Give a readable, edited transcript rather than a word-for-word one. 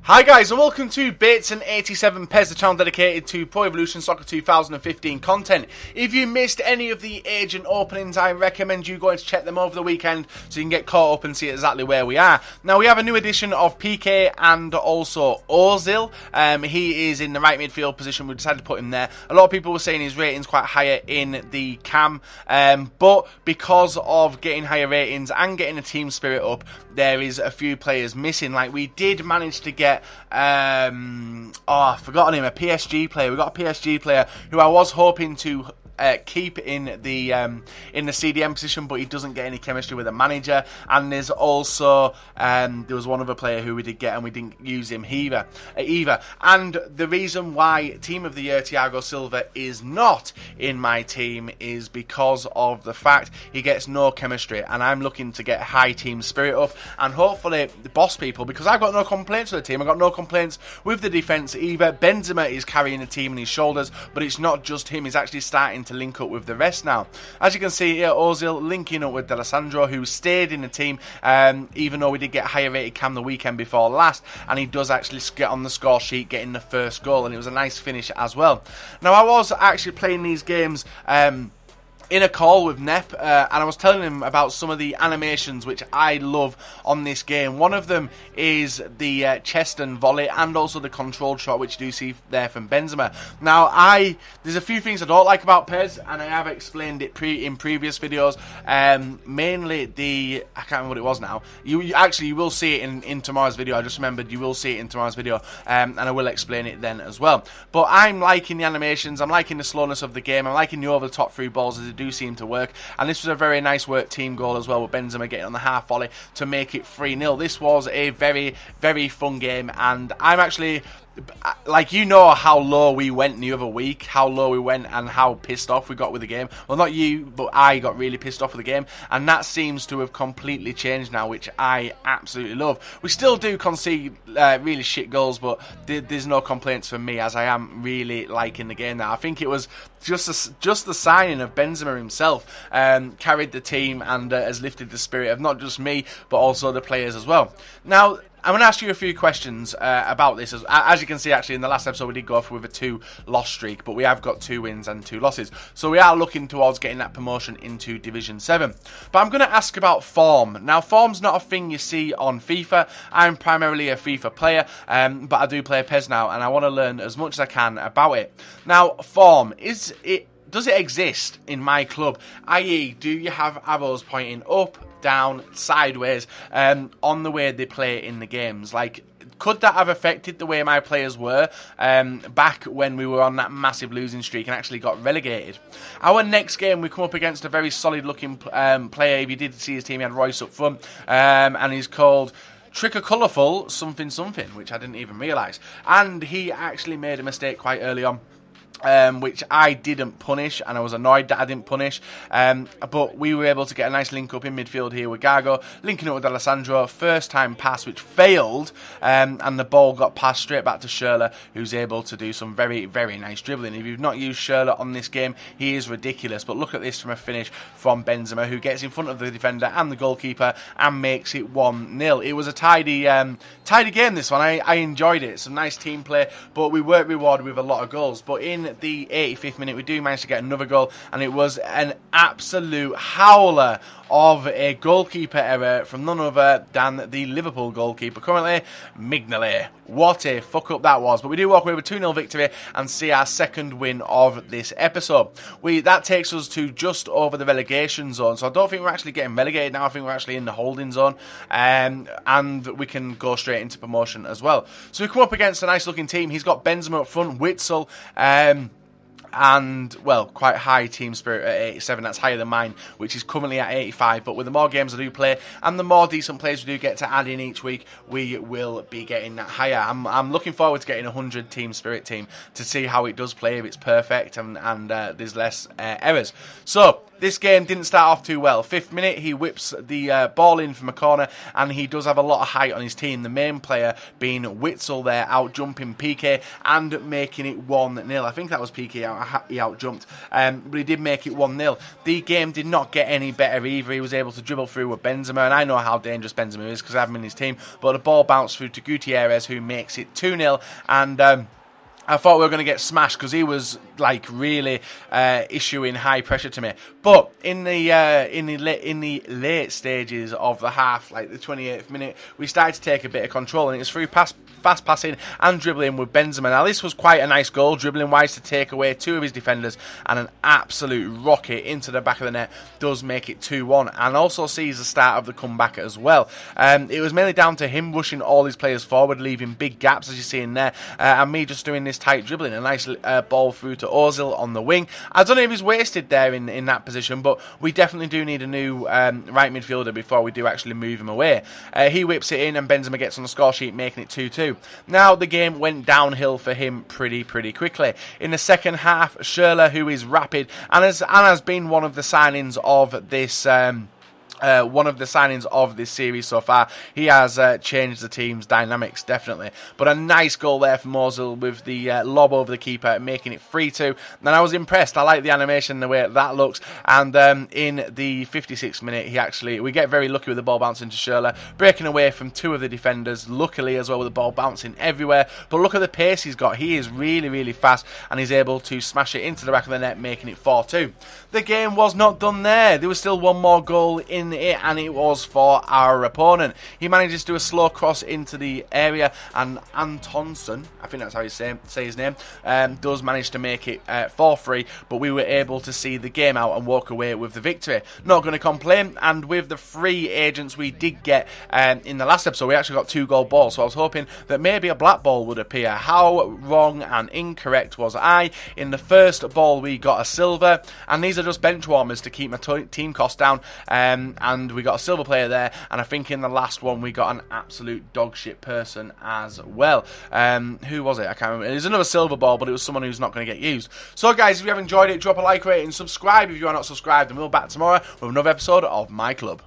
Hi guys and welcome to Bates and 87 PES, the channel dedicated to Pro Evolution Soccer 2015 content. If you missed any of the agent openings, I recommend you going to check them over the weekend so you can get caught up and see exactly where we are. Now we have a new edition of PK and also Ozil. He is in the right midfield position. We decided to put him there. A lot of people were saying his rating's quite higher in the cam, but because of getting higher ratings and getting a team spirit up, there is a few players missing. Like we did manage to get I've forgotten him, a PSG player. We got a PSG player who I was hoping to keep in the CDM position, but he doesn't get any chemistry with a manager. And there's also there was one other player who we did get and we didn't use him either. And the reason why Team of the Year Thiago Silva is not in my team is because of the fact he gets no chemistry, and I'm looking to get high team spirit up and hopefully the boss people, because I've got no complaints with the team. I've got no complaints with the defence either. Benzema is carrying the team on his shoulders, but it's not just him. He's actually starting to link up with the rest now. As you can see here, Ozil linking up with D'Alessandro, who stayed in the team, even though we did get higher rated cam the weekend before last, and he does actually get on the score sheet getting the first goal, and it was a nice finish as well. Now I was actually playing these games in a call with Nep, and I was telling him about some of the animations which I love on this game. One of them is the chest and volley, and also the controlled shot, which you do see there from Benzema. Now, there's a few things I don't like about PES, and I have explained it in previous videos. Mainly I can't remember what it was now. You will see it in tomorrow's video. I just remembered you will see it in tomorrow's video, and I will explain it then as well. But I'm liking the animations, I'm liking the slowness of the game, I'm liking the over-the-top through balls as do seem to work, and this was a very nice work team goal as well, with Benzema getting on the half volley to make it 3-0. This was a very, very fun game, and I'm actually, like, you know how low we went the other week, how low we went and how pissed off we got with the game. Well, not you, but I got really pissed off with the game, and that seems to have completely changed now, which I absolutely love. We still do concede really shit goals, but there's no complaints from me, as I am really liking the game now. I think it was just the signing of Benzema himself carried the team and has lifted the spirit of not just me, but also the players as well. Now, I'm going to ask you a few questions about this. As you can see, actually, in the last episode, we did go off with a 2-loss streak, but we have got 2 wins and 2 losses. So we are looking towards getting that promotion into Division 7. But I'm going to ask about form. Now, form's not a thing you see on FIFA. I'm primarily a FIFA player, but I do play PES now, and I want to learn as much as I can about it. Now, form, does it exist in myClub? I.e., do you have arrows pointing up, down, sideways, on the way they play in the games? Like, could that have affected the way my players were back when we were on that massive losing streak and actually got relegated? Our next game, we come up against a very solid looking player. If you did see his team, he had Royce up front, and he's called Tricker Colourful something, which I didn't even realise. And he actually made a mistake quite early on, which I didn't punish, and I was annoyed that I didn't punish, but we were able to get a nice link up in midfield here with Gago, linking up with Alessandro, first time pass which failed, and the ball got passed straight back to Schürrle, who's able to do some very, very nice dribbling. If you've not used Schürrle on this game, he is ridiculous, but look at this from a finish from Benzema, who gets in front of the defender and the goalkeeper and makes it 1-0. It was a tidy game, this one. I enjoyed it. Some nice team play, but we weren't rewarded with a lot of goals. But in the 85th minute, we do manage to get another goal, and it was an absolute howler of a goalkeeper error from none other than the Liverpool goalkeeper currently, Mignolet. What a fuck up that was. But we do walk away with a 2-0 victory and see our second win of this episode. That takes us to just over the relegation zone, so I don't think we're actually getting relegated now. I think we're actually in the holding zone, and we can go straight into promotion as well. So we come up against a nice looking team. He's got Benzema up front, Witzel, and, well, quite high team spirit at 87. That's higher than mine, which is currently at 85. But with the more games I do play and the more decent players we do get to add in each week, we will be getting that higher. I'm looking forward to getting a 100 team spirit team to see how it does play, if it's perfect and there's less errors. So This game didn't start off too well. 5th minute, he whips the ball in from a corner, and he does have a lot of height on his team. The main player being Witzel there, out jumping PK and making it 1-0. I think that was PK, he out jumped, but he did make it 1-0. The game did not get any better either. He was able to dribble through with Benzema, and I know how dangerous Benzema is because I have him in his team, but the ball bounced through to Gutierrez, who makes it 2-0, and I thought we were going to get smashed because he was like really issuing high pressure to me. But in the late stages of the half, like the 28th minute, we started to take a bit of control, and it's through fast passing and dribbling with Benzema. Now this was quite a nice goal, dribbling wise, to take away 2 of his defenders, and an absolute rocket into the back of the net does make it 2-1, and also sees the start of the comeback as well. It was mainly down to him rushing all his players forward, leaving big gaps as you see in there, and me just doing this tight dribbling, a nice ball through to Ozil on the wing. I don't know if he's wasted there in that position, but we definitely do need a new right midfielder before we do actually move him away. He whips it in, and Benzema gets on the score sheet, making it 2-2. Now the game went downhill for him pretty quickly. In the second half, Schürrle, who is rapid and has been one of the signings of this series so far. He has changed the team's dynamics, definitely. But a nice goal there from Ozil with the lob over the keeper, making it 3-2. And I was impressed. I like the animation, the way that looks. And in the 56th minute, we get very lucky with the ball bouncing to Schürrle, breaking away from 2 of the defenders, luckily as well, with the ball bouncing everywhere. But look at the pace he's got. He is really fast, and he's able to smash it into the back of the net, making it 4-2. The game was not done there. There was still one more goal in it, and it was for our opponent. He manages to do a slow cross into the area, and Antonsen, I think that's how you say his name, does manage to make it 4-3, but we were able to see the game out and walk away with the victory. Not going to complain, and with the free agents we did get in the last episode, we actually got 2 gold balls, so I was hoping that maybe a black ball would appear. How wrong and incorrect was I? In the first ball we got a silver, and these are just bench warmers to keep my team cost down, and we got a silver player there, and I think in the last one we got an absolute dog shit person as well. Who was it? I can't remember. It was another silver ball, but it was someone who's not going to get used. So guys, if you have enjoyed it, drop a like, rate and subscribe if you are not subscribed, and we'll be back tomorrow with another episode of My Club.